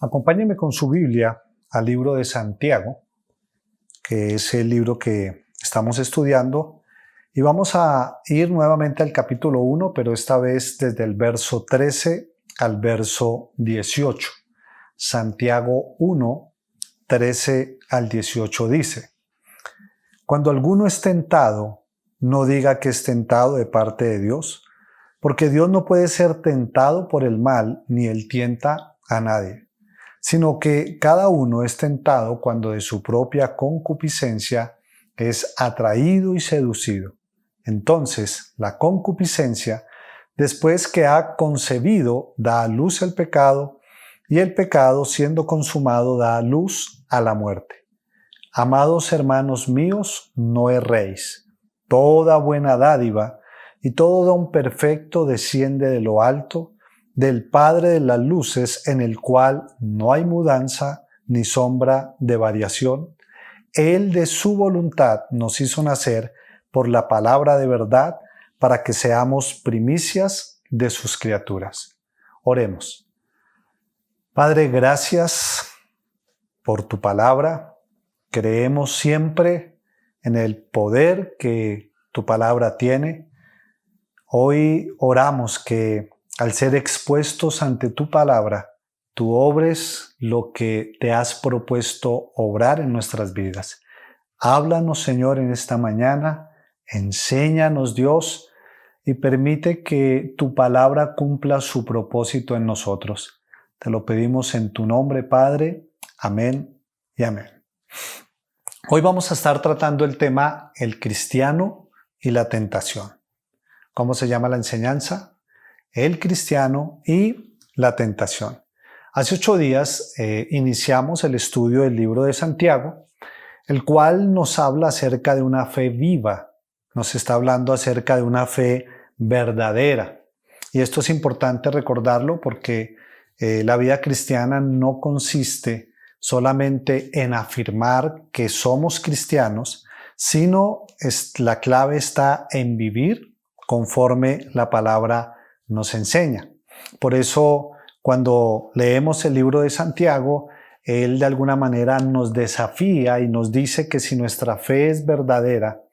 Acompáñeme con su Biblia al libro de Santiago, que es el libro que estamos estudiando, y vamos a ir nuevamente al capítulo 1, pero esta vez desde el verso 13 al verso 18. Santiago 1, 13 al 18 dice: Cuando alguno es tentado, no diga que es tentado de parte de Dios, porque Dios no puede ser tentado por el mal, ni él tienta a nadie, sino que cada uno es tentado cuando de su propia concupiscencia es atraído y seducido. Entonces, la concupiscencia, después que ha concebido, da a luz el pecado, y el pecado, siendo consumado, da a luz a la muerte. Amados hermanos míos, no erréis. Toda buena dádiva y todo don perfecto desciende de lo alto, del Padre de las luces, en el cual no hay mudanza ni sombra de variación. Él de su voluntad nos hizo nacer por la palabra de verdad, para que seamos primicias de sus criaturas. Oremos. Padre, gracias por tu palabra. Creemos siempre en el poder que tu palabra tiene. Hoy oramos que al ser expuestos ante tu palabra, tú obres lo que te has propuesto obrar en nuestras vidas. Háblanos, Señor, en esta mañana, enséñanos, Dios, y permite que tu palabra cumpla su propósito en nosotros. Te lo pedimos en tu nombre, Padre. Amén y amén. Hoy vamos a estar tratando el tema el cristiano y la tentación. ¿Cómo se llama la enseñanza? El cristiano y la tentación. Hace 8 días iniciamos el estudio del libro de Santiago, el cual nos habla acerca de una fe viva, nos está hablando acerca de una fe verdadera. Y esto es importante recordarlo porque la vida cristiana no consiste solamente en afirmar que somos cristianos, sino la clave está en vivir conforme la palabra nos enseña. Por eso, cuando leemos el libro de Santiago, él de alguna manera nos desafía y nos dice que si nuestra fe es verdadera,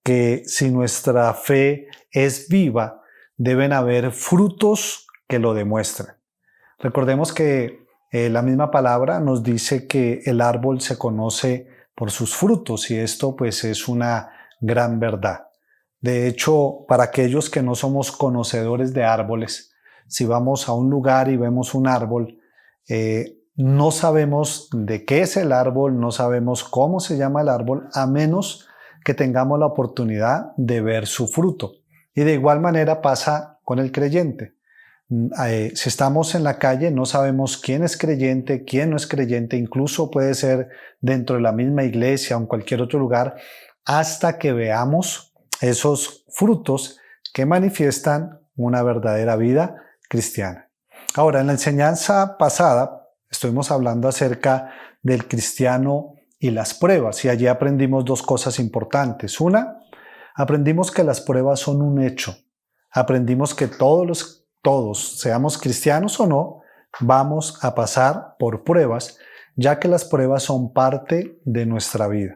que si nuestra fe es viva, deben haber frutos que lo demuestren. Recordemos que la misma palabra nos dice que el árbol se conoce por sus frutos, y esto pues es una gran verdad. De hecho, para aquellos que no somos conocedores de árboles, si vamos a un lugar y vemos un árbol, no sabemos de qué es el árbol, no sabemos cómo se llama el árbol, a menos que tengamos la oportunidad de ver su fruto. Y de igual manera pasa con el creyente. Si estamos en la calle, no sabemos quién es creyente, quién no es creyente, incluso puede ser dentro de la misma iglesia o en cualquier otro lugar, hasta que veamos esos frutos que manifiestan una verdadera vida cristiana. Ahora, en la enseñanza pasada estuvimos hablando acerca del cristiano y las pruebas, y allí aprendimos 2 cosas importantes. Una, aprendimos que las pruebas son un hecho. Aprendimos que todos, seamos cristianos o no, vamos a pasar por pruebas, ya que las pruebas son parte de nuestra vida.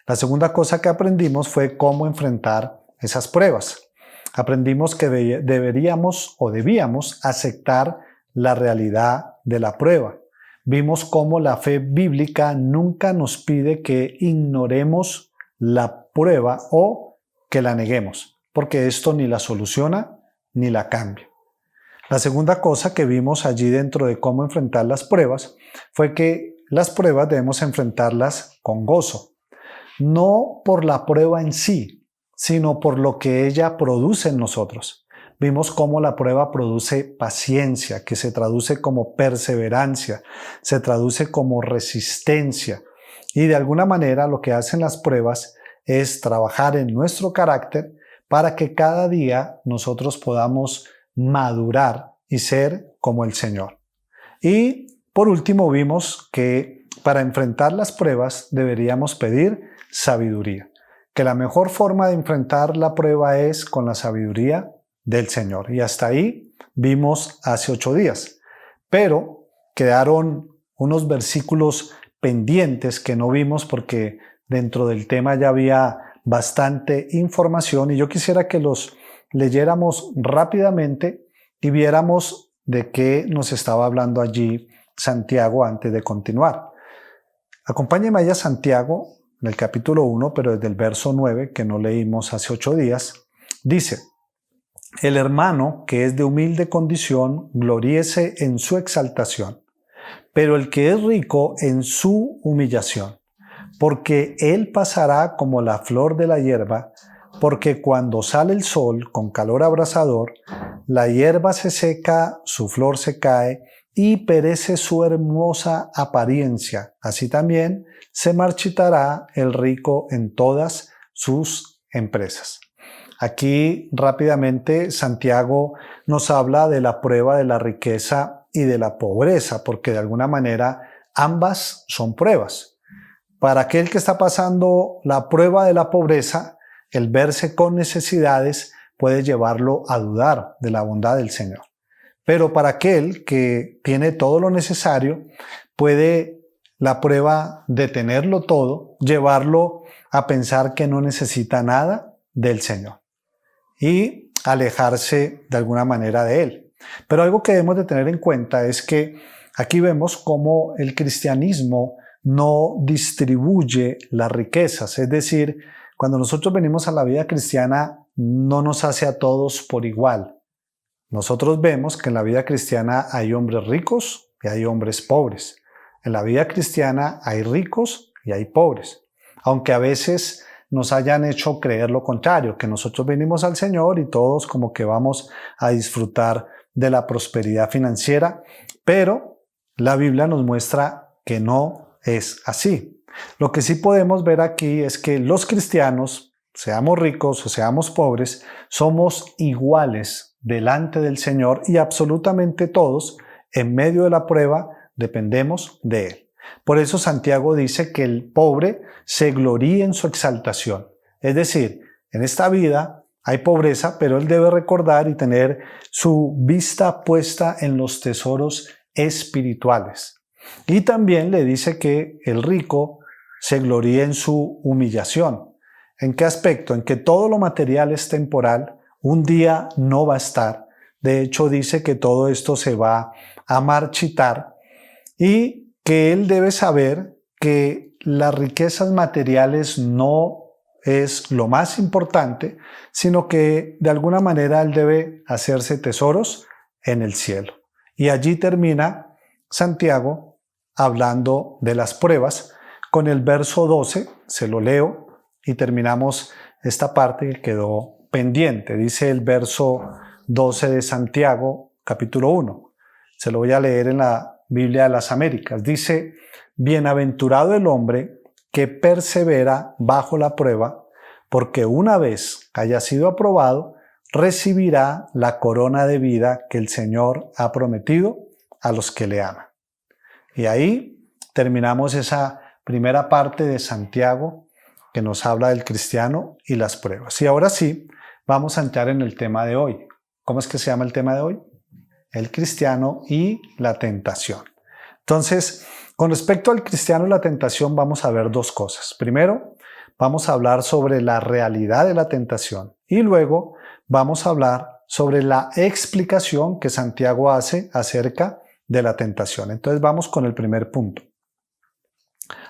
La segunda cosa que aprendimos fue cómo enfrentar esas pruebas. Aprendimos que debíamos aceptar la realidad de la prueba. Vimos cómo la fe bíblica nunca nos pide que ignoremos la prueba o que la neguemos, porque esto ni la soluciona ni la cambia. La segunda cosa que vimos allí dentro de cómo enfrentar las pruebas fue que las pruebas debemos enfrentarlas con gozo. No por la prueba en sí, sino por lo que ella produce en nosotros. Vimos cómo la prueba produce paciencia, que se traduce como perseverancia, se traduce como resistencia. Y de alguna manera lo que hacen las pruebas es trabajar en nuestro carácter para que cada día nosotros podamos madurar y ser como el Señor. Y por último vimos que para enfrentar las pruebas deberíamos pedir sabiduría, que la mejor forma de enfrentar la prueba es con la sabiduría del Señor. Y hasta ahí vimos hace 8 días. Pero quedaron unos versículos pendientes que no vimos porque dentro del tema ya había bastante información y yo quisiera que los leyéramos rápidamente y viéramos de qué nos estaba hablando allí Santiago antes de continuar. Acompáñenme allá a Santiago en el capítulo 1, pero desde el verso 9 que no leímos hace 8 días, dice: el hermano que es de humilde condición, gloríese en su exaltación, pero el que es rico en su humillación, porque él pasará como la flor de la hierba, porque cuando sale el sol con calor abrasador, la hierba se seca, su flor se cae y perece su hermosa apariencia. Así también se marchitará el rico en todas sus empresas. Aquí rápidamente Santiago nos habla de la prueba de la riqueza y de la pobreza, porque de alguna manera ambas son pruebas. Para aquel que está pasando la prueba de la pobreza, el verse con necesidades puede llevarlo a dudar de la bondad del Señor. Pero para aquel que tiene todo lo necesario, puede la prueba de tenerlo todo llevarlo a pensar que no necesita nada del Señor y alejarse de alguna manera de Él. Pero algo que debemos de tener en cuenta es que aquí vemos cómo el cristianismo no distribuye las riquezas. Es decir, cuando nosotros venimos a la vida cristiana, no nos hace a todos por igual. Nosotros vemos que en la vida cristiana hay hombres ricos y hay hombres pobres. En la vida cristiana hay ricos y hay pobres. Aunque a veces nos hayan hecho creer lo contrario, que nosotros venimos al Señor y todos como que vamos a disfrutar de la prosperidad financiera, pero la Biblia nos muestra que no es así. Lo que sí podemos ver aquí es que los cristianos, seamos ricos o seamos pobres, somos iguales delante del Señor y absolutamente todos, en medio de la prueba, dependemos de Él. Por eso Santiago dice que el pobre se gloríe en su exaltación. Es decir, en esta vida hay pobreza, pero él debe recordar y tener su vista puesta en los tesoros espirituales. Y también le dice que el rico se gloríe en su humillación. ¿En qué aspecto? En que todo lo material es temporal, un día no va a estar. De hecho, dice que todo esto se va a marchitar y que él debe saber que las riquezas materiales no es lo más importante, sino que de alguna manera él debe hacerse tesoros en el cielo. Y allí termina Santiago hablando de las pruebas con el verso 12, se lo leo y terminamos esta parte que quedó pendiente. Dice el verso 12 de Santiago, capítulo 1. Se lo voy a leer en la Biblia de las Américas. Dice: bienaventurado el hombre que persevera bajo la prueba, porque una vez haya sido aprobado, recibirá la corona de vida que el Señor ha prometido a los que le aman. Y ahí terminamos esa primera parte de Santiago que nos habla del cristiano y las pruebas. Y ahora sí, vamos a entrar en el tema de hoy. ¿Cómo es que se llama el tema de hoy? El cristiano y la tentación. Entonces, con respecto al cristiano y la tentación, vamos a ver dos cosas. Primero, vamos a hablar sobre la realidad de la tentación y luego vamos a hablar sobre la explicación que Santiago hace acerca de la tentación. Entonces, vamos con el primer punto.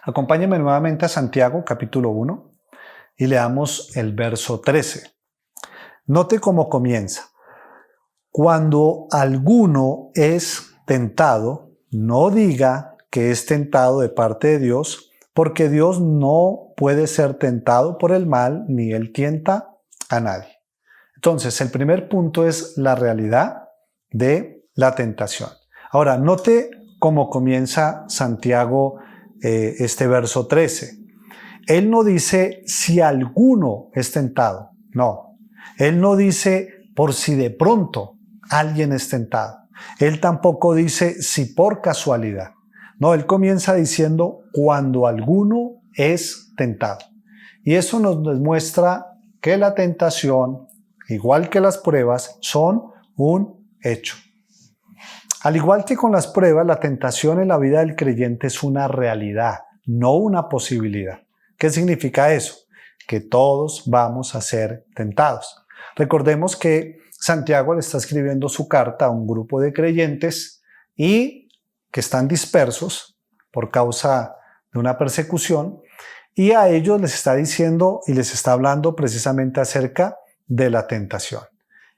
Acompáñenme nuevamente a Santiago, capítulo 1, y leamos el verso 13. Note cómo comienza. Cuando alguno es tentado, no diga que es tentado de parte de Dios, porque Dios no puede ser tentado por el mal, ni Él tienta a nadie. Entonces, el primer punto es la realidad de la tentación. Ahora, note cómo comienza Santiago este verso 13. Él no dice si alguno es tentado, no. Él no dice por si de pronto alguien es tentado. Él tampoco dice si por casualidad. No, él comienza diciendo cuando alguno es tentado. Y eso nos demuestra que la tentación, igual que las pruebas, son un hecho. Al igual que con las pruebas, la tentación en la vida del creyente es una realidad, no una posibilidad. ¿Qué significa eso? Que todos vamos a ser tentados. Recordemos que Santiago le está escribiendo su carta a un grupo de creyentes y que están dispersos por causa de una persecución, y a ellos les está diciendo y les está hablando precisamente acerca de la tentación.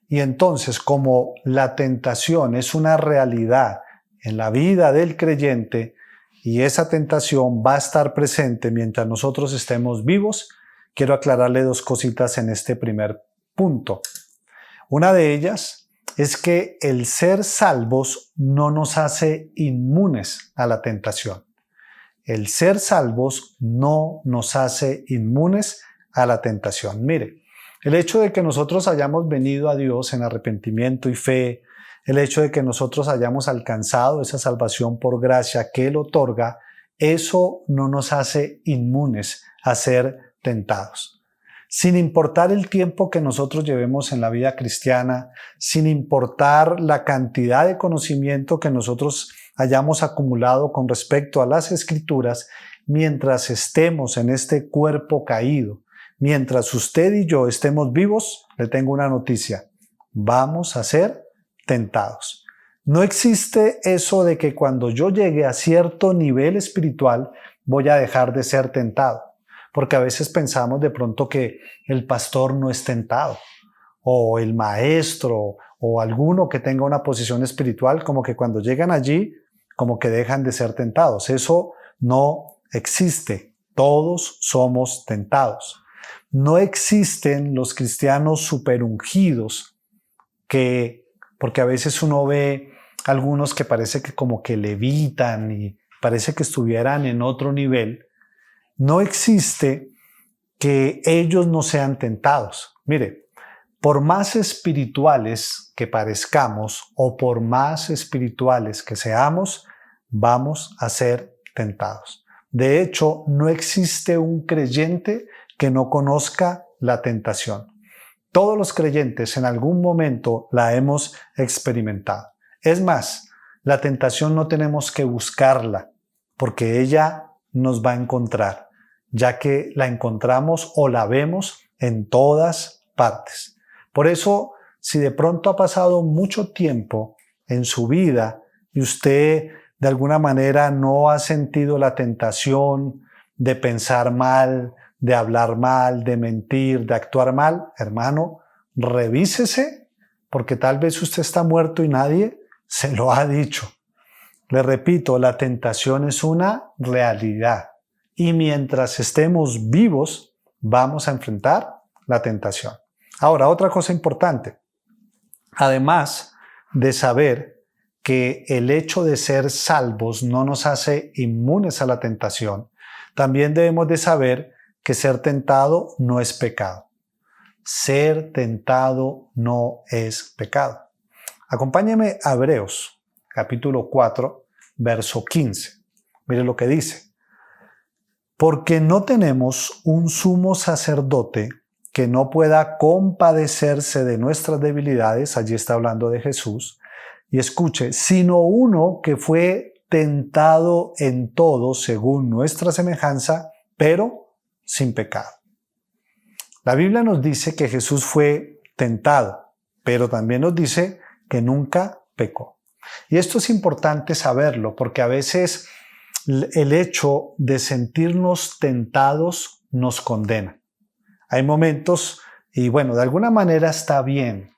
Y entonces, como la tentación es una realidad en la vida del creyente y esa tentación va a estar presente mientras nosotros estemos vivos, quiero aclararle dos cositas en este primer punto. Una de ellas es que el ser salvos no nos hace inmunes a la tentación. El ser salvos no nos hace inmunes a la tentación. Mire, el hecho de que nosotros hayamos venido a Dios en arrepentimiento y fe, el hecho de que nosotros hayamos alcanzado esa salvación por gracia que Él otorga, eso no nos hace inmunes a ser tentados. Sin importar el tiempo que nosotros llevemos en la vida cristiana, sin importar la cantidad de conocimiento que nosotros hayamos acumulado con respecto a las Escrituras, mientras estemos en este cuerpo caído, mientras usted y yo estemos vivos, le tengo una noticia: vamos a ser tentados. No existe eso de que cuando yo llegue a cierto nivel espiritual voy a dejar de ser tentado. Porque a veces pensamos de pronto que el pastor no es tentado, o el maestro, o alguno que tenga una posición espiritual, como que cuando llegan allí, como que dejan de ser tentados. Eso no existe. Todos somos tentados. No existen los cristianos superungidos, porque a veces uno ve algunos que parece que como que levitan y parece que estuvieran en otro nivel. No existe que ellos no sean tentados. Mire, por más espirituales que parezcamos o por más espirituales que seamos, vamos a ser tentados. De hecho, no existe un creyente que no conozca la tentación. Todos los creyentes en algún momento la hemos experimentado. Es más, la tentación no tenemos que buscarla, porque ella nos va a encontrar, ya que la encontramos o la vemos en todas partes. Por eso, si de pronto ha pasado mucho tiempo en su vida y usted de alguna manera no ha sentido la tentación de pensar mal, de hablar mal, de mentir, de actuar mal, hermano, revísese, porque tal vez usted está muerto y nadie se lo ha dicho. Le repito, la tentación es una realidad. Y mientras estemos vivos, vamos a enfrentar la tentación. Ahora, otra cosa importante. Además de saber que el hecho de ser salvos no nos hace inmunes a la tentación, también debemos de saber que ser tentado no es pecado. Ser tentado no es pecado. Acompáñeme a Hebreos, capítulo 4, verso 15. Mire lo que dice. Porque no tenemos un sumo sacerdote que no pueda compadecerse de nuestras debilidades, allí está hablando de Jesús, y escuche, sino uno que fue tentado en todo según nuestra semejanza, pero sin pecado. La Biblia nos dice que Jesús fue tentado, pero también nos dice que nunca pecó. Y esto es importante saberlo, porque a veces el hecho de sentirnos tentados nos condena. Hay momentos, y bueno, de alguna manera está bien.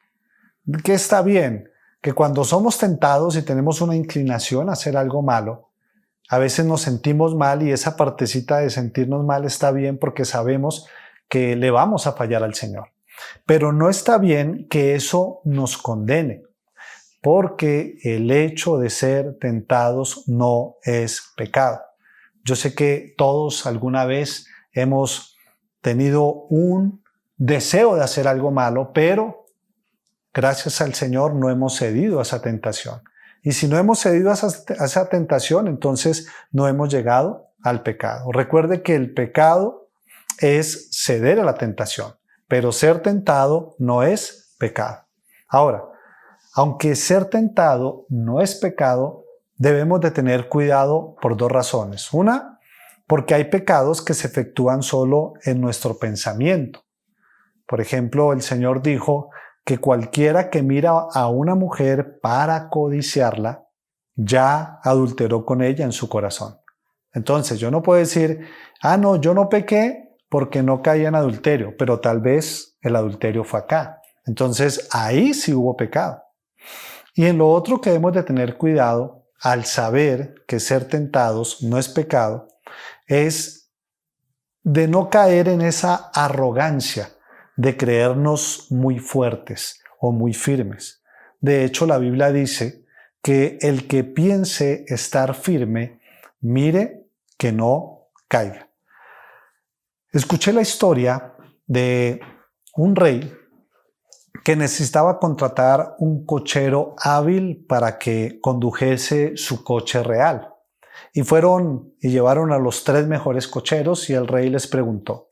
¿Qué está bien? Que cuando somos tentados y tenemos una inclinación a hacer algo malo, a veces nos sentimos mal y esa partecita de sentirnos mal está bien porque sabemos que le vamos a fallar al Señor. Pero no está bien que eso nos condene, porque el hecho de ser tentados no es pecado. Yo sé que todos alguna vez hemos tenido un deseo de hacer algo malo, pero gracias al Señor no hemos cedido a esa tentación. Y si no hemos cedido a esa tentación, entonces no hemos llegado al pecado. Recuerde que el pecado es ceder a la tentación, pero ser tentado no es pecado. Ahora, Aunque ser tentado no es pecado, debemos de tener cuidado por dos razones. Una, porque hay pecados que se efectúan solo en nuestro pensamiento. Por ejemplo, el Señor dijo que cualquiera que mira a una mujer para codiciarla, ya adulteró con ella en su corazón. Entonces, yo no puedo decir, no, yo no pequé porque no caí en adulterio, pero tal vez el adulterio fue acá. Entonces, ahí sí hubo pecado. Y en lo otro que debemos de tener cuidado, al saber que ser tentados no es pecado, es de no caer en esa arrogancia de creernos muy fuertes o muy firmes. De hecho, la Biblia dice que el que piense estar firme, mire que no caiga. Escuché la historia de un rey que necesitaba contratar un cochero hábil para que condujese su coche real. Y fueron y llevaron a los 3 mejores cocheros y el rey les preguntó: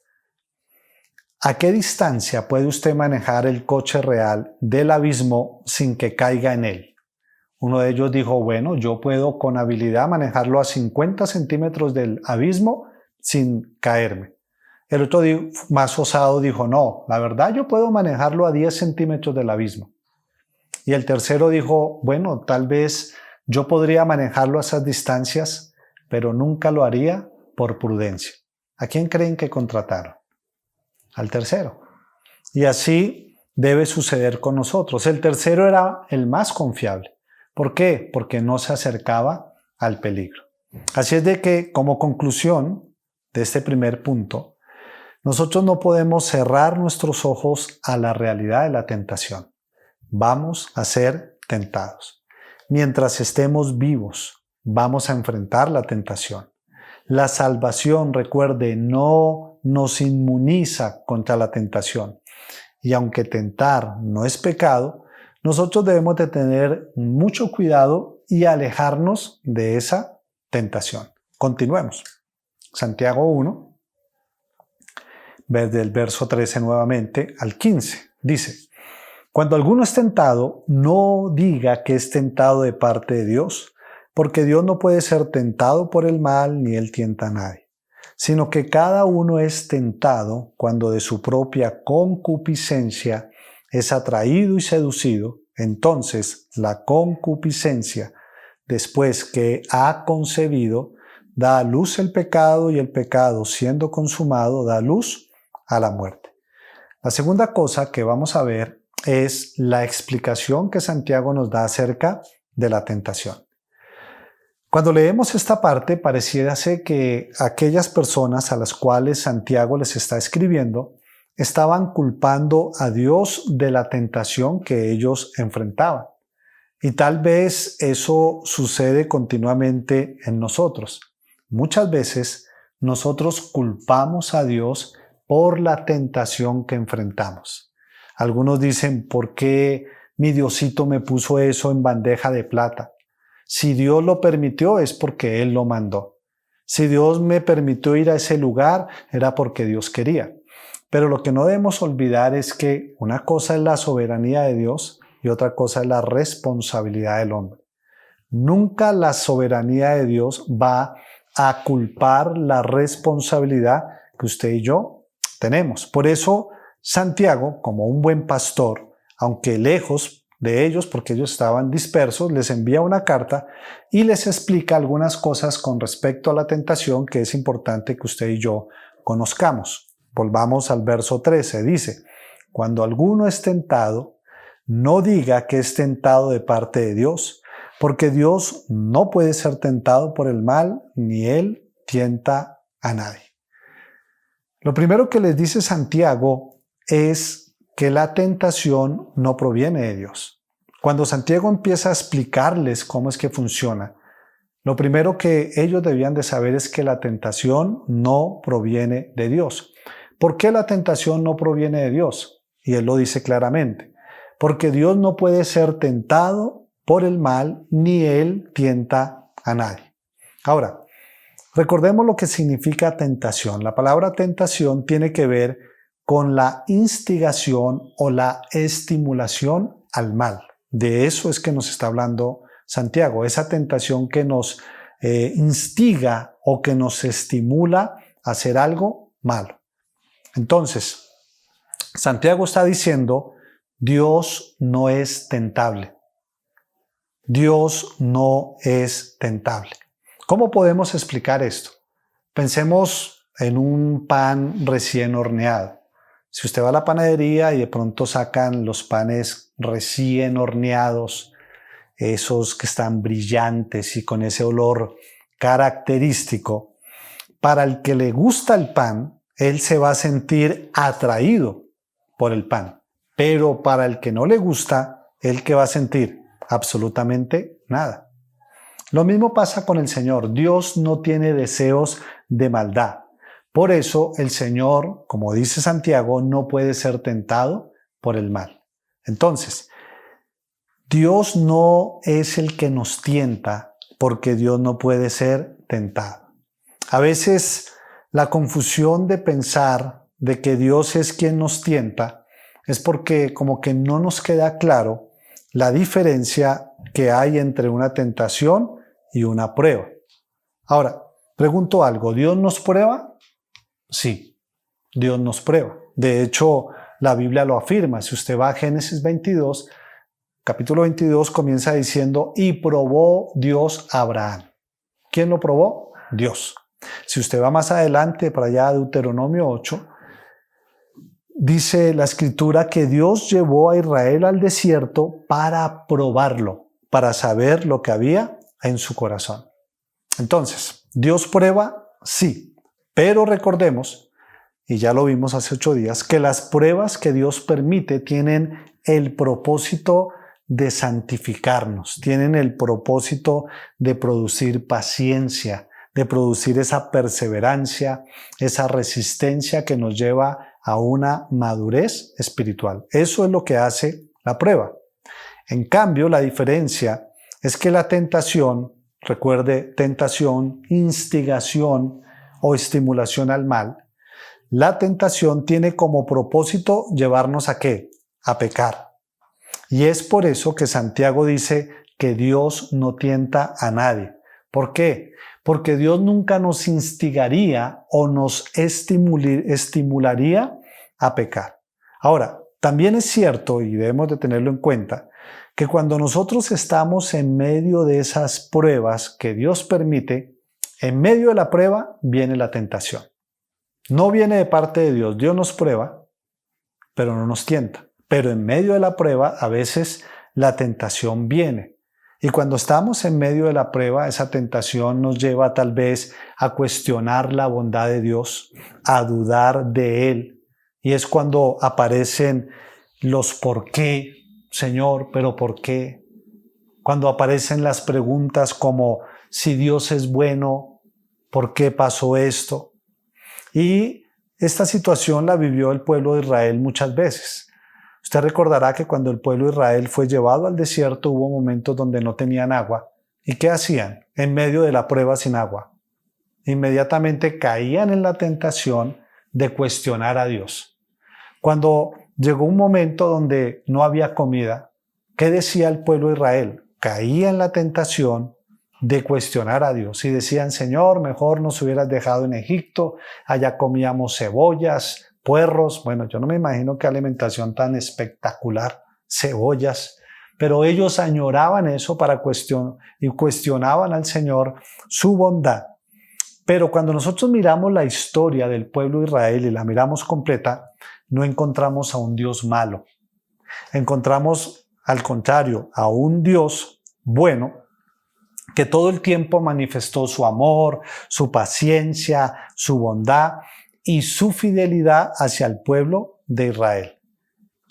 ¿a qué distancia puede usted manejar el coche real del abismo sin que caiga en él? Uno de ellos dijo: bueno, yo puedo con habilidad manejarlo a 50 centímetros del abismo sin caerme. El otro, más osado, dijo: no, la verdad yo puedo manejarlo a 10 centímetros del abismo. Y el tercero dijo: bueno, tal vez yo podría manejarlo a esas distancias, pero nunca lo haría por prudencia. ¿A quién creen que contrataron? Al tercero. Y así debe suceder con nosotros. El tercero era el más confiable. ¿Por qué? Porque no se acercaba al peligro. Así es de que, como conclusión de este primer punto, nosotros no podemos cerrar nuestros ojos a la realidad de la tentación. Vamos a ser tentados. Mientras estemos vivos, vamos a enfrentar la tentación. La salvación, recuerde, no nos inmuniza contra la tentación. Y aunque tentar no es pecado, nosotros debemos de tener mucho cuidado y alejarnos de esa tentación. Continuemos. Santiago 1, desde el verso 13 nuevamente al 15, dice: cuando alguno es tentado, no diga que es tentado de parte de Dios, porque Dios no puede ser tentado por el mal, ni él tienta a nadie, sino que cada uno es tentado cuando de su propia concupiscencia es atraído y seducido. Entonces la concupiscencia, después que ha concebido, da a luz el pecado, y el pecado, siendo consumado, da luz a la muerte. La segunda cosa que vamos a ver es la explicación que Santiago nos da acerca de la tentación. Cuando leemos esta parte, pareciera ser que aquellas personas a las cuales Santiago les está escribiendo estaban culpando a Dios de la tentación que ellos enfrentaban. Y tal vez eso sucede continuamente en nosotros. Muchas veces nosotros culpamos a Dios por la tentación que enfrentamos. Algunos dicen: ¿por qué mi Diosito me puso eso en bandeja de plata? Si Dios lo permitió, es porque Él lo mandó. Si Dios me permitió ir a ese lugar, era porque Dios quería. Pero lo que no debemos olvidar es que una cosa es la soberanía de Dios y otra cosa es la responsabilidad del hombre. Nunca la soberanía de Dios va a culpar la responsabilidad que usted y yo tenemos. Por eso Santiago, como un buen pastor, aunque lejos de ellos, porque ellos estaban dispersos, les envía una carta y les explica algunas cosas con respecto a la tentación que es importante que usted y yo conozcamos. Volvamos al verso 13, dice: cuando alguno es tentado, no diga que es tentado de parte de Dios, porque Dios no puede ser tentado por el mal, ni Él tienta a nadie. Lo primero que les dice Santiago es que la tentación no proviene de Dios. Cuando Santiago empieza a explicarles cómo es que funciona, lo primero que ellos debían de saber es que la tentación no proviene de Dios. ¿Por qué la tentación no proviene de Dios? Y él lo dice claramente: porque Dios no puede ser tentado por el mal, ni Él tienta a nadie. Ahora, recordemos lo que significa tentación. La palabra tentación tiene que ver con la instigación o la estimulación al mal. De eso es que nos está hablando Santiago, esa tentación que nos instiga o que nos estimula a hacer algo malo. Entonces, Santiago está diciendo, Dios no es tentable. Dios no es tentable. ¿Cómo podemos explicar esto? Pensemos en un pan recién horneado. Si usted va a la panadería y de pronto sacan los panes recién horneados, esos que están brillantes y con ese olor característico, para el que le gusta el pan, él se va a sentir atraído por el pan. Pero para el que no le gusta, ¿él qué va a sentir? Absolutamente nada. Lo mismo pasa con el Señor. Dios no tiene deseos de maldad. Por eso el Señor, como dice Santiago, no puede ser tentado por el mal. Entonces, Dios no es el que nos tienta porque Dios no puede ser tentado. A veces la confusión de pensar de que Dios es quien nos tienta es porque como que no nos queda claro la diferencia que hay entre una tentación y una prueba. Ahora, pregunto algo, ¿Dios nos prueba? Sí, Dios nos prueba. De hecho, la Biblia lo afirma. Si usted va a Génesis 22, capítulo 22 comienza diciendo, y probó Dios a Abraham. ¿Quién lo probó? Dios. Si usted va más adelante, para allá a Deuteronomio 8, dice la Escritura que Dios llevó a Israel al desierto para probarlo, para saber lo que había en su corazón. Entonces, ¿Dios prueba? Sí, pero recordemos, y ya lo vimos hace 8 días, que las pruebas que Dios permite tienen el propósito de santificarnos, tienen el propósito de producir paciencia, de producir esa perseverancia, esa resistencia que nos lleva a una madurez espiritual. Eso es lo que hace la prueba. En cambio, la diferencia es que la tentación, recuerde, tentación, instigación o estimulación al mal, la tentación tiene como propósito llevarnos ¿a qué? A pecar. Y es por eso que Santiago dice que Dios no tienta a nadie. ¿Por qué? Porque Dios nunca nos instigaría o nos estimularía a pecar. Ahora, también es cierto, y debemos de tenerlo en cuenta, que cuando nosotros estamos en medio de esas pruebas que Dios permite, en medio de la prueba viene la tentación. No viene de parte de Dios. Dios nos prueba, pero no nos tienta. Pero en medio de la prueba, a veces la tentación viene. Y cuando estamos en medio de la prueba, esa tentación nos lleva tal vez a cuestionar la bondad de Dios, a dudar de Él. Y es cuando aparecen los por qué, Señor, pero ¿por qué? Cuando aparecen las preguntas como, si Dios es bueno, ¿por qué pasó esto? Y esta situación la vivió el pueblo de Israel muchas veces. Usted recordará que cuando el pueblo de Israel fue llevado al desierto hubo momentos donde no tenían agua. ¿Y qué hacían en medio de la prueba sin agua? Inmediatamente caían en la tentación de cuestionar a Dios. Cuando llegó un momento donde no había comida, ¿qué decía el pueblo de Israel? Caía en la tentación de cuestionar a Dios y decían, Señor, mejor nos hubieras dejado en Egipto, allá comíamos cebollas, puerros. Bueno, yo no me imagino qué alimentación tan espectacular, cebollas, pero ellos añoraban eso y cuestionaban al Señor su bondad. Pero cuando nosotros miramos la historia del pueblo de Israel y la miramos completa, no encontramos a un Dios malo. Encontramos, al contrario, a un Dios bueno que todo el tiempo manifestó su amor, su paciencia, su bondad y su fidelidad hacia el pueblo de Israel,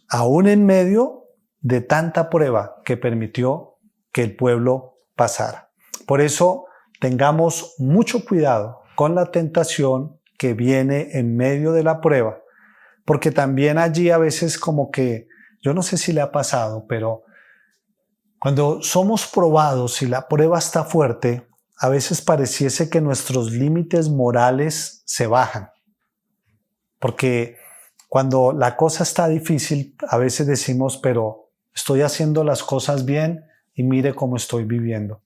aún en medio de tanta prueba que permitió que el pueblo pasara. Por eso tengamos mucho cuidado con la tentación que viene en medio de la prueba, porque también allí a veces como que, yo no sé si le ha pasado, pero cuando somos probados y la prueba está fuerte, a veces pareciese que nuestros límites morales se bajan. Porque cuando la cosa está difícil, a veces decimos, pero Estoy haciendo las cosas bien y mire cómo estoy viviendo.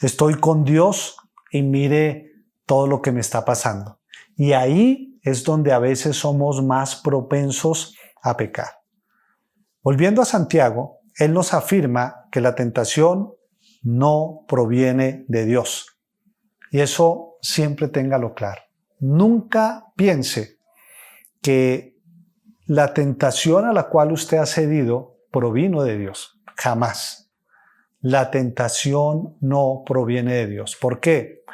Estoy con Dios y mire todo lo que me está pasando. Y ahí es donde a veces somos más propensos a pecar. Volviendo a Santiago, él nos afirma que la tentación no proviene de Dios. Y eso siempre téngalo claro. Nunca piense que la tentación a la cual usted ha cedido provino de Dios. Jamás. La tentación no proviene de Dios. ¿Por qué?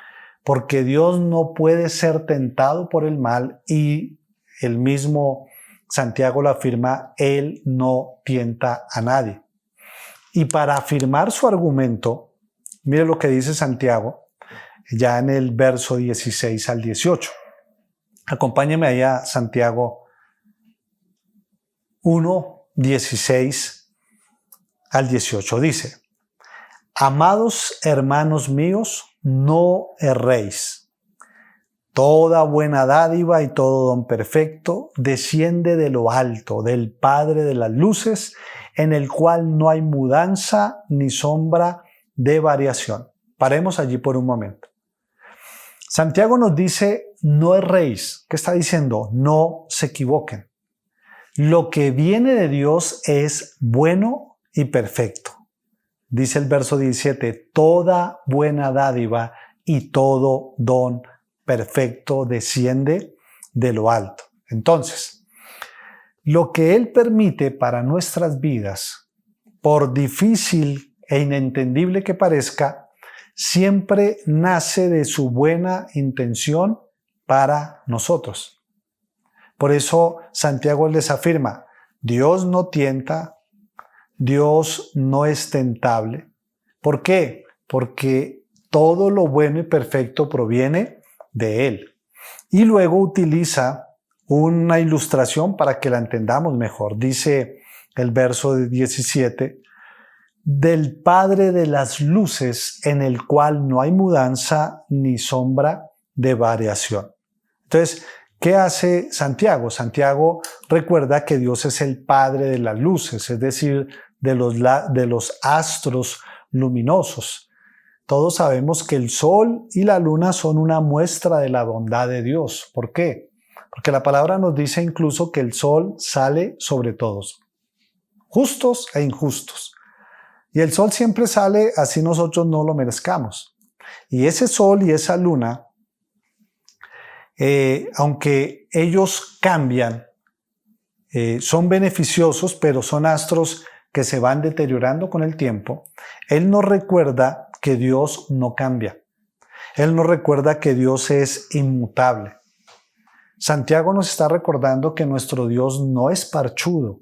Porque Dios no puede ser tentado por el mal y el mismo Santiago lo afirma, Él no tienta a nadie. Y para afirmar su argumento, mire lo que dice Santiago, ya en el verso 16 al 18. Acompáñeme ahí a Santiago 1, 16 al 18. Dice, amados hermanos míos, no erréis. Toda buena dádiva y todo don perfecto desciende de lo alto, del Padre de las luces, en el cual no hay mudanza ni sombra de variación. Paremos allí por un momento. Santiago nos dice, no erréis. ¿Qué está diciendo? No se equivoquen. Lo que viene de Dios es bueno y perfecto. Dice el verso 17, toda buena dádiva y todo don perfecto desciende de lo alto. Entonces, lo que Él permite para nuestras vidas, por difícil e inentendible que parezca, siempre nace de su buena intención para nosotros. Por eso Santiago les afirma, Dios no tienta, Dios no es tentable. ¿Por qué? Porque todo lo bueno y perfecto proviene de Él. Y luego utiliza una ilustración para que la entendamos mejor. Dice el verso 17, del Padre de las luces, en el cual no hay mudanza ni sombra de variación. Entonces, ¿qué hace Santiago? Santiago recuerda que Dios es el Padre de las luces, es decir, de los astros luminosos. Todos sabemos que el sol y la luna son una muestra de la bondad de Dios. ¿Por qué? Porque la palabra nos dice incluso que el sol sale sobre todos, justos e injustos. Y el sol siempre sale así nosotros no lo merezcamos. Y ese sol y esa luna, aunque ellos cambian, son beneficiosos, pero son astros que se van deteriorando con el tiempo. Él nos recuerda que Dios no cambia. Él nos recuerda que Dios es inmutable. Santiago nos está recordando que nuestro Dios no es parchudo.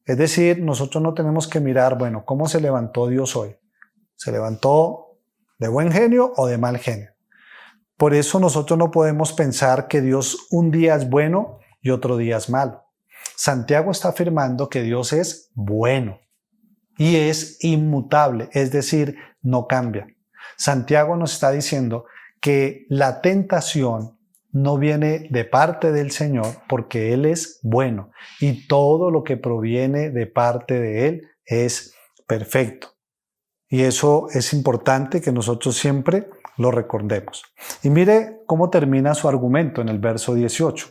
Es decir, nosotros no tenemos que mirar, bueno, ¿cómo se levantó Dios hoy? ¿Se levantó de buen genio o de mal genio? Por eso nosotros no podemos pensar que Dios un día es bueno y otro día es malo. Santiago está afirmando que Dios es bueno y es inmutable, es decir, no cambia. Santiago nos está diciendo que la tentación no viene de parte del Señor porque Él es bueno y todo lo que proviene de parte de Él es perfecto. Y eso es importante que nosotros siempre lo recordemos. Y mire cómo termina su argumento en el verso 18.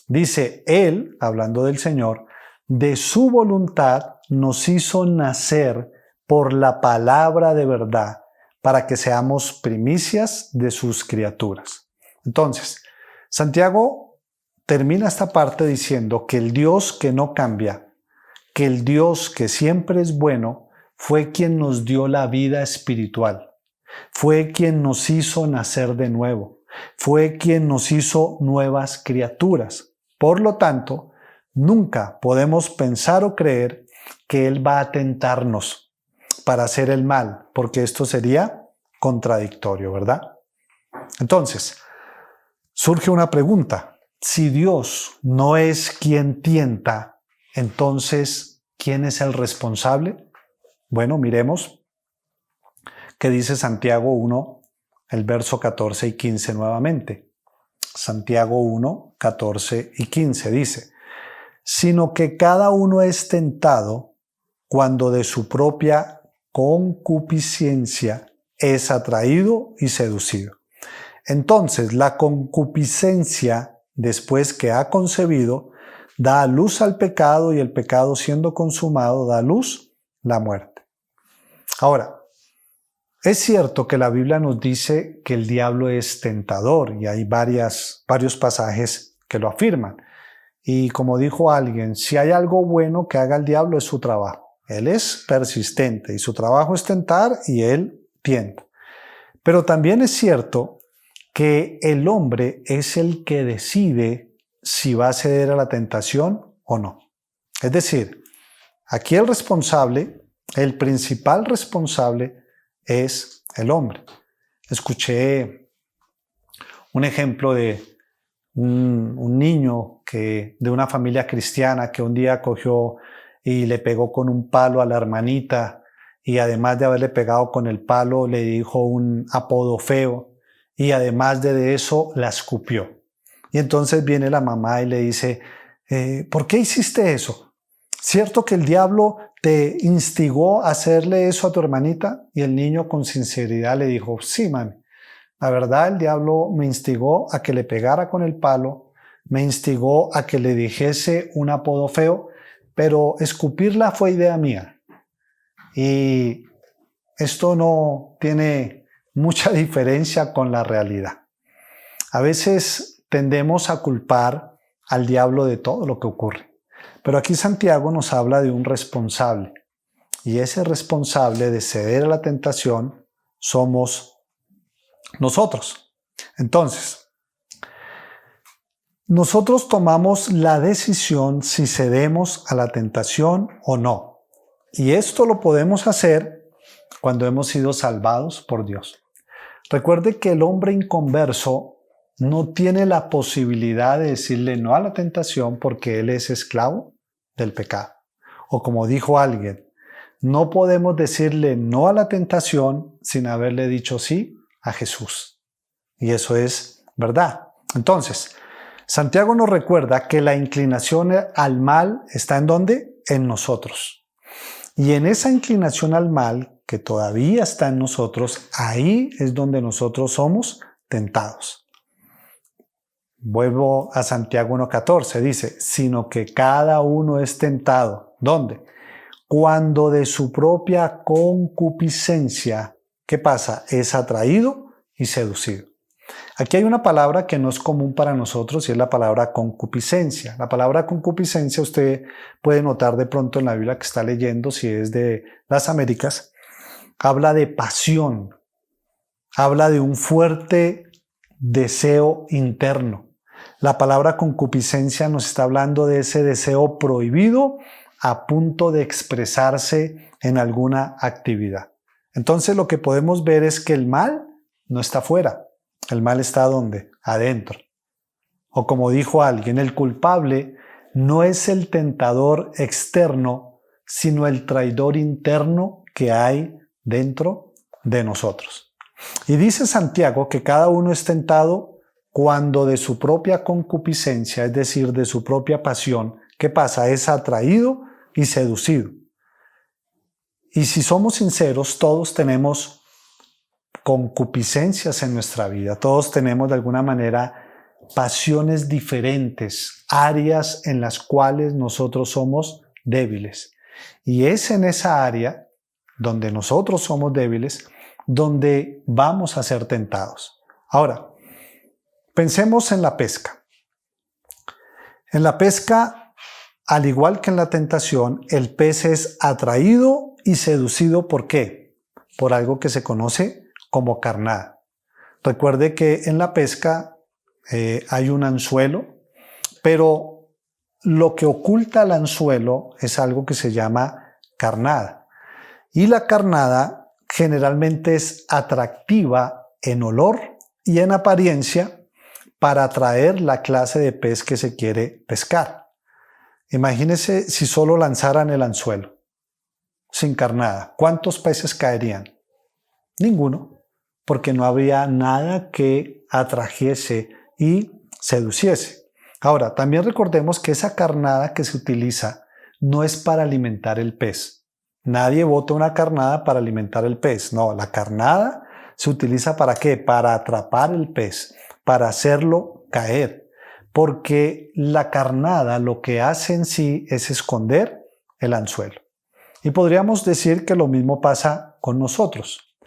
Dice, Él, hablando del Señor, de su voluntad nos hizo nacer por la palabra de verdad para que seamos primicias de sus criaturas. Entonces, Santiago termina esta parte diciendo que el Dios que no cambia, que el Dios que siempre es bueno, fue quien nos dio la vida espiritual, fue quien nos hizo nacer de nuevo, fue quien nos hizo nuevas criaturas. Por lo tanto, nunca podemos pensar o creer que Él va a tentarnos para hacer el mal, porque esto sería contradictorio, ¿verdad? Entonces, surge una pregunta. Si Dios no es quien tienta, entonces, ¿quién es el responsable? Bueno, miremos qué dice Santiago 1, el verso 14 y 15 nuevamente. Santiago 1, 14 y 15 dice, sino que cada uno es tentado cuando de su propia concupiscencia es atraído y seducido. Entonces, la concupiscencia, después que ha concebido, da a luz al pecado, y el pecado, siendo consumado, da a luz la muerte. Ahora, es cierto que la Biblia nos dice que el diablo es tentador, y hay varios pasajes que lo afirman. Y como dijo alguien, si hay algo bueno que haga el diablo es su trabajo. Él es persistente y su trabajo es tentar, y él tienta. Pero también es cierto que el hombre es el que decide si va a ceder a la tentación o no. Es decir, aquí el principal responsable es el hombre. Escuché un ejemplo de un niño de una familia cristiana que un día cogió y le pegó con un palo a la hermanita, y además de haberle pegado con el palo le dijo un apodo feo, y además de eso la escupió. Y entonces viene la mamá y le dice, ¿por qué hiciste eso? ¿Cierto que el diablo te instigó a hacerle eso a tu hermanita? Y el niño con sinceridad le dijo, sí, mami. La verdad, el diablo me instigó a que le pegara con el palo, me instigó a que le dijese un apodo feo, pero escupirla fue idea mía. Y esto no tiene mucha diferencia con la realidad. A veces tendemos a culpar al diablo de todo lo que ocurre, pero aquí Santiago nos habla de un responsable, y ese responsable de ceder a la tentación somos nosotros. Entonces, nosotros tomamos la decisión si cedemos a la tentación o no. Y esto lo podemos hacer cuando hemos sido salvados por Dios. Recuerde que el hombre inconverso no tiene la posibilidad de decirle no a la tentación porque él es esclavo del pecado. O como dijo alguien, no podemos decirle no a la tentación sin haberle dicho sí a Jesús. Y eso es verdad. Entonces, Santiago nos recuerda que la inclinación al mal está ¿en dónde? En nosotros. Y en esa inclinación al mal, que todavía está en nosotros, ahí es donde nosotros somos tentados. Vuelvo a Santiago 1:14, dice, sino que cada uno es tentado. ¿Dónde? Cuando de su propia concupiscencia, ¿qué pasa? Es atraído y seducido. Aquí hay una palabra que no es común para nosotros, y es la palabra concupiscencia. La palabra concupiscencia usted puede notar de pronto en la Biblia que está leyendo, si es de las Américas, habla de pasión, habla de un fuerte deseo interno. La palabra concupiscencia nos está hablando de ese deseo prohibido a punto de expresarse en alguna actividad. Entonces lo que podemos ver es que el mal no está afuera. El mal está ¿dónde? Adentro. O como dijo alguien, el culpable no es el tentador externo, sino el traidor interno que hay dentro de nosotros. Y dice Santiago que cada uno es tentado cuando de su propia concupiscencia, es decir, de su propia pasión, ¿qué pasa? Es atraído y seducido. Y si somos sinceros, todos tenemos concupiscencias en nuestra vida. Todos tenemos de alguna manera pasiones diferentes, áreas en las cuales nosotros somos débiles. Y es en esa área donde nosotros somos débiles donde vamos a ser tentados. Ahora, pensemos en la pesca. En la pesca, al igual que en la tentación, el pez es atraído y seducido. ¿Por qué? Por algo que se conoce como carnada. Recuerde que en la pesca hay un anzuelo, pero lo que oculta el anzuelo es algo que se llama carnada. Y la carnada generalmente es atractiva en olor y en apariencia para atraer la clase de pez que se quiere pescar. Imagínese si solo lanzaran el anzuelo sin carnada. ¿Cuántos peces caerían? Ninguno, porque no habría nada que atrajese y seduciese. Ahora, también recordemos que esa carnada que se utiliza no es para alimentar el pez, Nadie bota una carnada para alimentar el pez. No, la carnada se utiliza ¿para qué? Para atrapar el pez, para hacerlo caer. Porque la carnada lo que hace en sí es esconder el anzuelo. Y podríamos decir que lo mismo pasa con nosotros.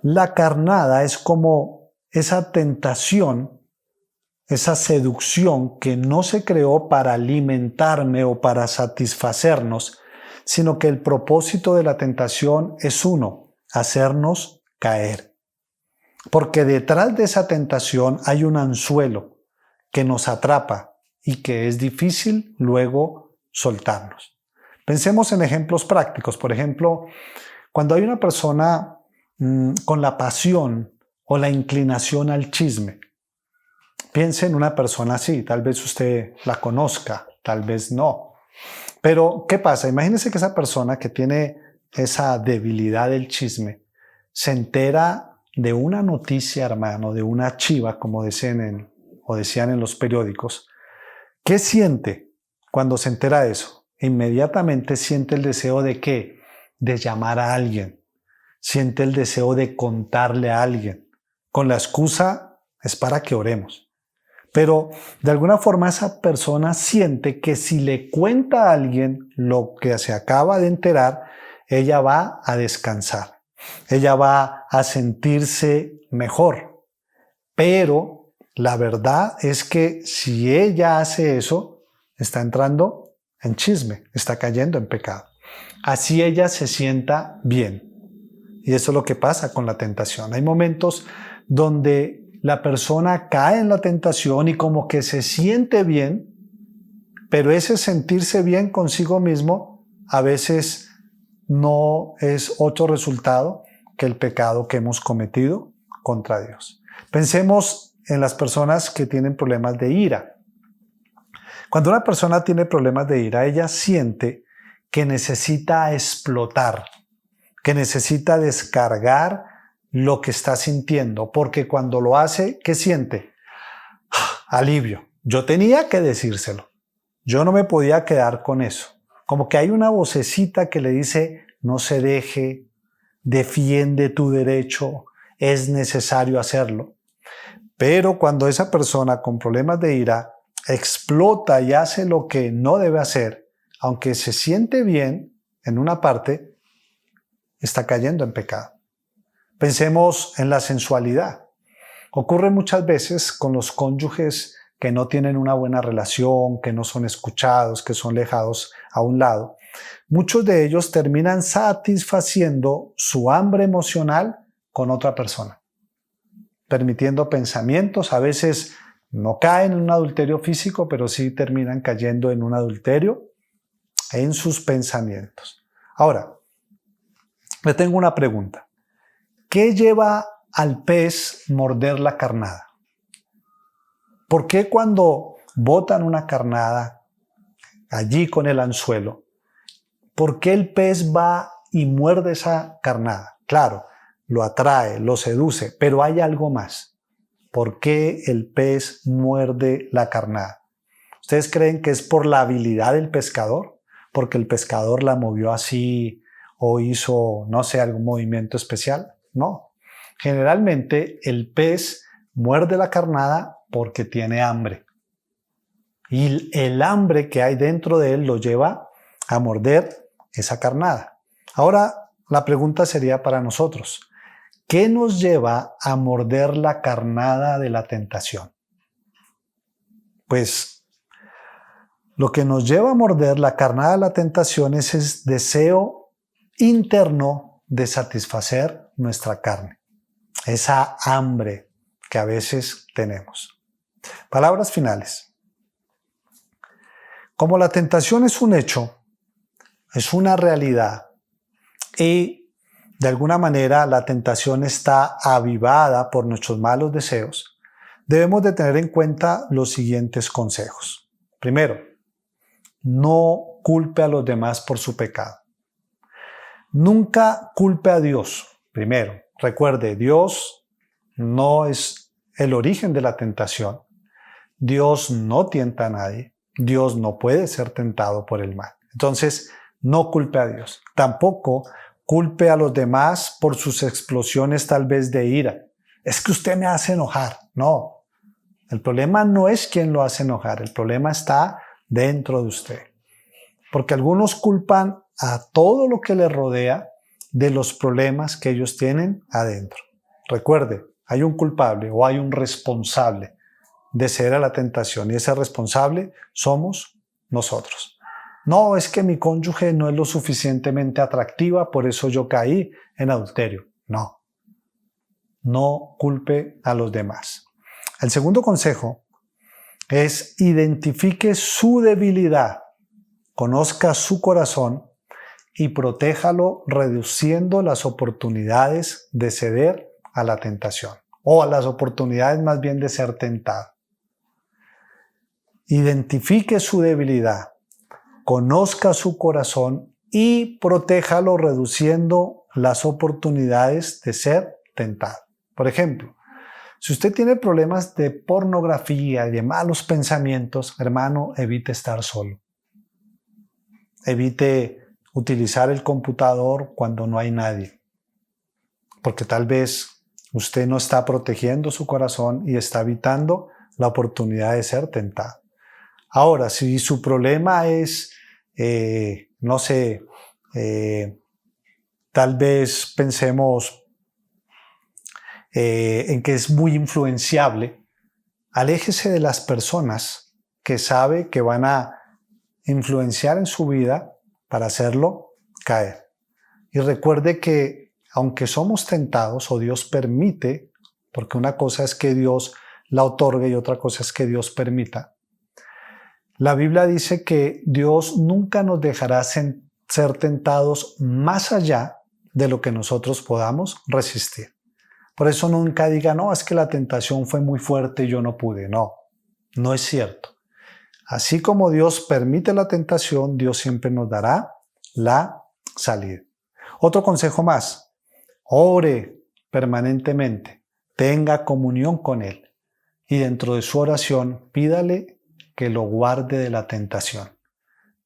La carnada es como esa tentación, esa seducción que no se creó para alimentarme o para satisfacernos, sino que el propósito de la tentación es uno, hacernos caer. Porque detrás de esa tentación hay un anzuelo que nos atrapa y que es difícil luego soltarnos. Pensemos en ejemplos prácticos. Por ejemplo, cuando hay una persona con la pasión o la inclinación al chisme, piense en una persona así. Tal vez usted la conozca, tal vez no. Pero, ¿qué pasa? Imagínese que esa persona que tiene esa debilidad del chisme se entera de una noticia, hermano, de una chiva, como decían en los periódicos. ¿Qué siente cuando se entera de eso? Inmediatamente siente el deseo de ¿qué? De llamar a alguien. Siente el deseo de contarle a alguien. Con la excusa es para que oremos. Pero de alguna forma esa persona siente que si le cuenta a alguien lo que se acaba de enterar, ella va a descansar. Ella va a sentirse mejor. Pero la verdad es que si ella hace eso, está entrando en chisme, está cayendo en pecado. Así ella se sienta bien. Y eso es lo que pasa con la tentación. Hay momentos donde la persona cae en la tentación y como que se siente bien, pero ese sentirse bien consigo mismo a veces no es otro resultado que el pecado que hemos cometido contra Dios. Pensemos en las personas que tienen problemas de ira. Cuando una persona tiene problemas de ira, ella siente que necesita explotar, que necesita descargar lo que está sintiendo, porque cuando lo hace, ¿qué siente? Alivio. Yo tenía que decírselo. Yo no me podía quedar con eso. Como que hay una vocecita que le dice, no se deje, defiende tu derecho, es necesario hacerlo. Pero cuando esa persona con problemas de ira explota y hace lo que no debe hacer, aunque se siente bien en una parte, está cayendo en pecado. Pensemos en la sensualidad. Ocurre muchas veces con los cónyuges que no tienen una buena relación, que no son escuchados, que son dejados a un lado. Muchos de ellos terminan satisfaciendo su hambre emocional con otra persona, permitiendo pensamientos. A veces no caen en un adulterio físico, pero sí terminan cayendo en un adulterio en sus pensamientos. Ahora, le tengo una pregunta. ¿Qué lleva al pez morder la carnada? ¿Por qué cuando botan una carnada allí con el anzuelo, por qué el pez va y muerde esa carnada? Claro, lo atrae, lo seduce, pero hay algo más. ¿Por qué el pez muerde la carnada? ¿Ustedes creen que es por la habilidad del pescador? ¿Porque el pescador la movió así o hizo, no sé, algún movimiento especial? No. Generalmente el pez muerde la carnada porque tiene hambre. Y el hambre que hay dentro de él lo lleva a morder esa carnada. Ahora la pregunta sería para nosotros. ¿Qué nos lleva a morder la carnada de la tentación? Pues lo que nos lleva a morder la carnada de la tentación es ese deseo interno de satisfacer nuestra carne. Esa hambre que a veces tenemos. Palabras finales. Como la tentación es un hecho, es una realidad y de alguna manera la tentación está avivada por nuestros malos deseos, debemos de tener en cuenta los siguientes consejos. Primero, no culpe a los demás por su pecado. Nunca culpe a Dios. Primero, recuerde, Dios no es el origen de la tentación. Dios no tienta a nadie. Dios no puede ser tentado por el mal. Entonces, no culpe a Dios. Tampoco culpe a los demás por sus explosiones tal vez de ira. Es que usted me hace enojar. No, el problema no es quién lo hace enojar, el problema está dentro de usted. Porque algunos culpan a todo lo que les rodea de los problemas que ellos tienen adentro. Recuerde, hay un culpable o hay un responsable de ceder a la tentación y ese responsable somos nosotros. No, es que mi cónyuge no es lo suficientemente atractiva, por eso yo caí en adulterio. No, no culpe a los demás. El segundo consejo es identifique su debilidad, conozca su corazón y protéjalo reduciendo las oportunidades de ceder a la tentación o a las oportunidades más bien de ser tentado. Identifique su debilidad, conozca su corazón y protéjalo reduciendo las oportunidades de ser tentado. Por ejemplo, si usted tiene problemas de pornografía y de malos pensamientos, hermano, evite estar solo. Evite utilizar el computador cuando no hay nadie, porque tal vez usted no está protegiendo su corazón y está evitando la oportunidad de ser tentado. Ahora, si su problema es, tal vez pensemos en que es muy influenciable, aléjese de las personas que sabe que van a influenciar en su vida para hacerlo caer. Y recuerde que aunque somos tentados o Dios permite, porque una cosa es que Dios la otorgue y otra cosa es que Dios permita, la Biblia dice que Dios nunca nos dejará ser tentados más allá de lo que nosotros podamos resistir. Por eso nunca diga, no, es que la tentación fue muy fuerte y yo no pude. No, no es cierto. Así como Dios permite la tentación, Dios siempre nos dará la salida. Otro consejo más, ore permanentemente, tenga comunión con Él y dentro de su oración pídale que lo guarde de la tentación.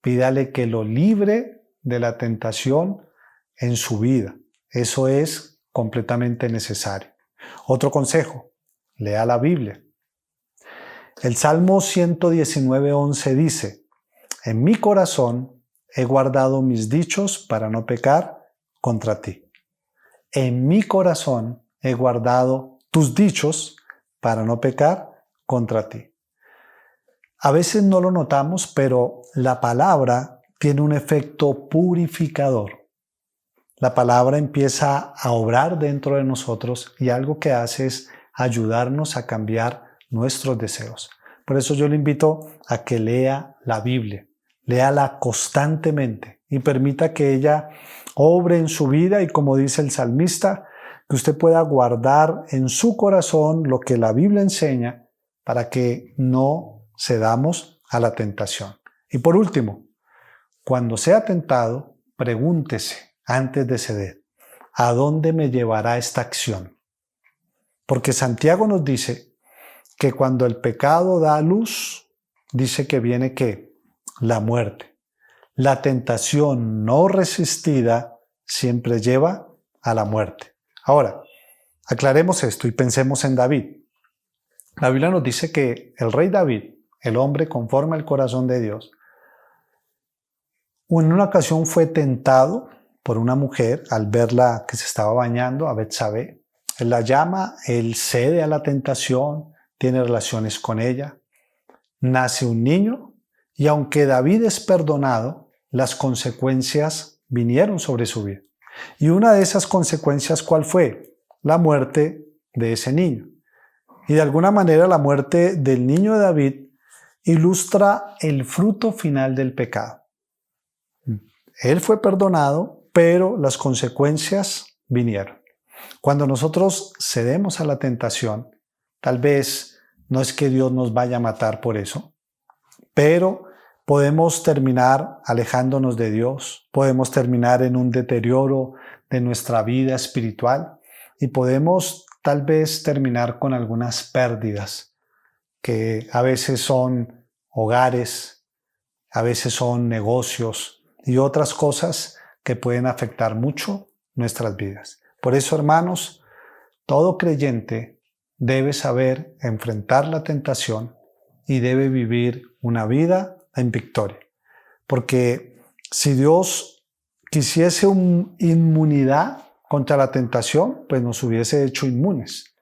Pídale que lo libre de la tentación en su vida. Eso es completamente necesario. Otro consejo, lea la Biblia. El Salmo 119:11 dice, en mi corazón he guardado mis dichos para no pecar contra ti. En mi corazón he guardado tus dichos para no pecar contra ti. A veces no lo notamos, pero la palabra tiene un efecto purificador. La palabra empieza a obrar dentro de nosotros y algo que hace es ayudarnos a cambiar nuestros deseos. Por eso yo le invito a que lea la Biblia, léala constantemente y permita que ella obre en su vida y como dice el salmista, que usted pueda guardar en su corazón lo que la Biblia enseña para que no cedamos a la tentación. Y por último, cuando sea tentado, pregúntese antes de ceder, ¿a dónde me llevará esta acción? Porque Santiago nos dice que cuando el pecado da luz, dice que viene ¿qué? La muerte. La tentación no resistida siempre lleva a la muerte. Ahora, aclaremos esto y pensemos en David. La Biblia nos dice que el rey David, el hombre conforme al corazón de Dios, en una ocasión fue tentado por una mujer al verla que se estaba bañando, a Betsabé. Él la llama, él cede a la tentación, tiene relaciones con ella, nace un niño y aunque David es perdonado, las consecuencias vinieron sobre su vida. Y una de esas consecuencias, ¿cuál fue? La muerte de ese niño. Y de alguna manera la muerte del niño de David ilustra el fruto final del pecado. Él fue perdonado, pero las consecuencias vinieron. Cuando nosotros cedemos a la tentación, tal vez no es que Dios nos vaya a matar por eso, pero podemos terminar alejándonos de Dios, podemos terminar en un deterioro de nuestra vida espiritual y podemos tal vez terminar con algunas pérdidas que a veces son hogares, a veces son negocios, y otras cosas que pueden afectar mucho nuestras vidas. Por eso, hermanos, todo creyente debe saber enfrentar la tentación y debe vivir una vida en victoria. Porque si Dios quisiese inmunidad contra la tentación, pues nos hubiese hecho inmunes.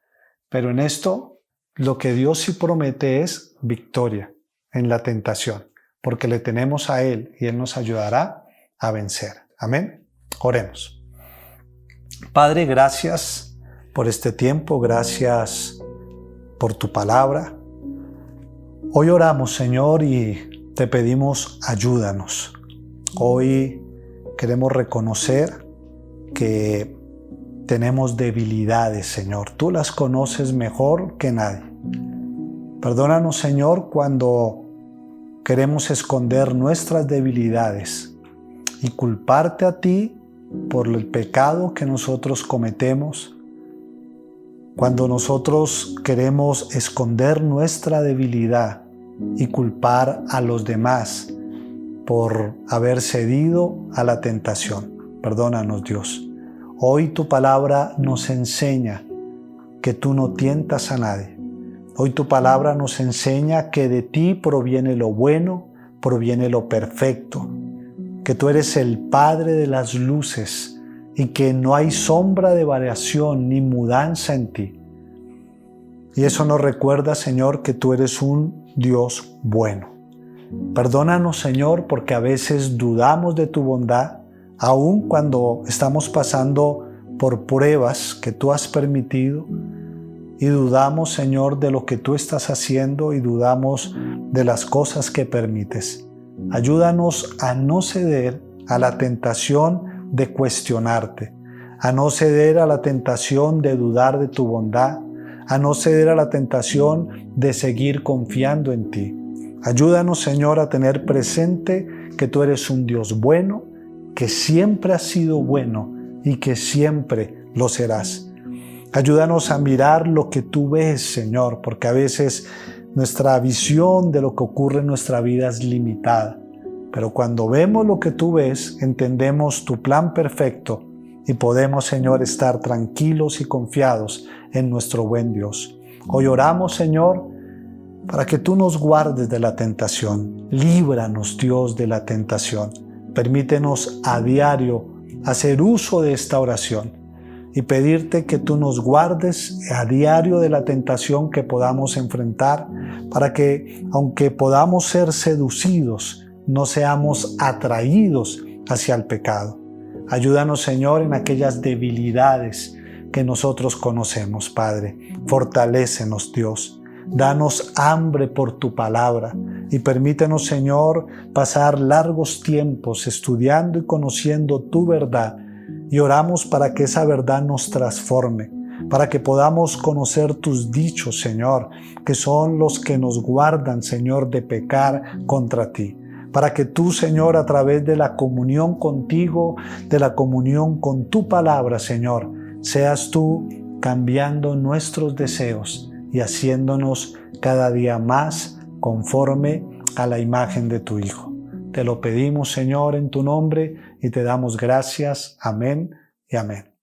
Pero en esto, lo que Dios sí promete es victoria en la tentación, porque le tenemos a Él y Él nos ayudará a vencer. Amén. Oremos. Padre, gracias por este tiempo, gracias por tu palabra. Hoy oramos, Señor, y te pedimos ayúdanos. Hoy queremos reconocer que tenemos debilidades, Señor. Tú las conoces mejor que nadie. Perdónanos, Señor, cuando queremos esconder nuestras debilidades y culparte a ti por el pecado que nosotros cometemos. Cuando nosotros queremos esconder nuestra debilidad y culpar a los demás por haber cedido a la tentación. Perdónanos, Dios. Hoy tu palabra nos enseña que tú no tientas a nadie. Hoy tu palabra nos enseña que de ti proviene lo bueno, proviene lo perfecto, que tú eres el Padre de las luces y que no hay sombra de variación ni mudanza en ti. Y eso nos recuerda, Señor, que tú eres un Dios bueno. Perdónanos, Señor, porque a veces dudamos de tu bondad, aun cuando estamos pasando por pruebas que tú has permitido, y dudamos, Señor, de lo que tú estás haciendo y dudamos de las cosas que permites. Ayúdanos a no ceder a la tentación de cuestionarte, a no ceder a la tentación de dudar de tu bondad, a no ceder a la tentación de seguir confiando en ti. Ayúdanos, Señor, a tener presente que tú eres un Dios bueno, que siempre has sido bueno y que siempre lo serás. Ayúdanos a mirar lo que tú ves, Señor, porque a veces nuestra visión de lo que ocurre en nuestra vida es limitada. Pero cuando vemos lo que tú ves, entendemos tu plan perfecto y podemos, Señor, estar tranquilos y confiados en nuestro buen Dios. Hoy oramos, Señor, para que tú nos guardes de la tentación. Líbranos, Dios, de la tentación. Permítenos a diario hacer uso de esta oración y pedirte que tú nos guardes a diario de la tentación que podamos enfrentar, para que, aunque podamos ser seducidos, no seamos atraídos hacia el pecado. Ayúdanos, Señor, en aquellas debilidades que nosotros conocemos, Padre. Fortalécenos, Dios. Danos hambre por tu palabra y permítenos, Señor, pasar largos tiempos estudiando y conociendo tu verdad. Y oramos para que esa verdad nos transforme, para que podamos conocer tus dichos, Señor, que son los que nos guardan, Señor, de pecar contra ti. Para que tú, Señor, a través de la comunión contigo, de la comunión con tu palabra, Señor, seas tú cambiando nuestros deseos y haciéndonos cada día más conforme a la imagen de tu Hijo. Te lo pedimos, Señor, en tu nombre y te damos gracias. Amén y amén.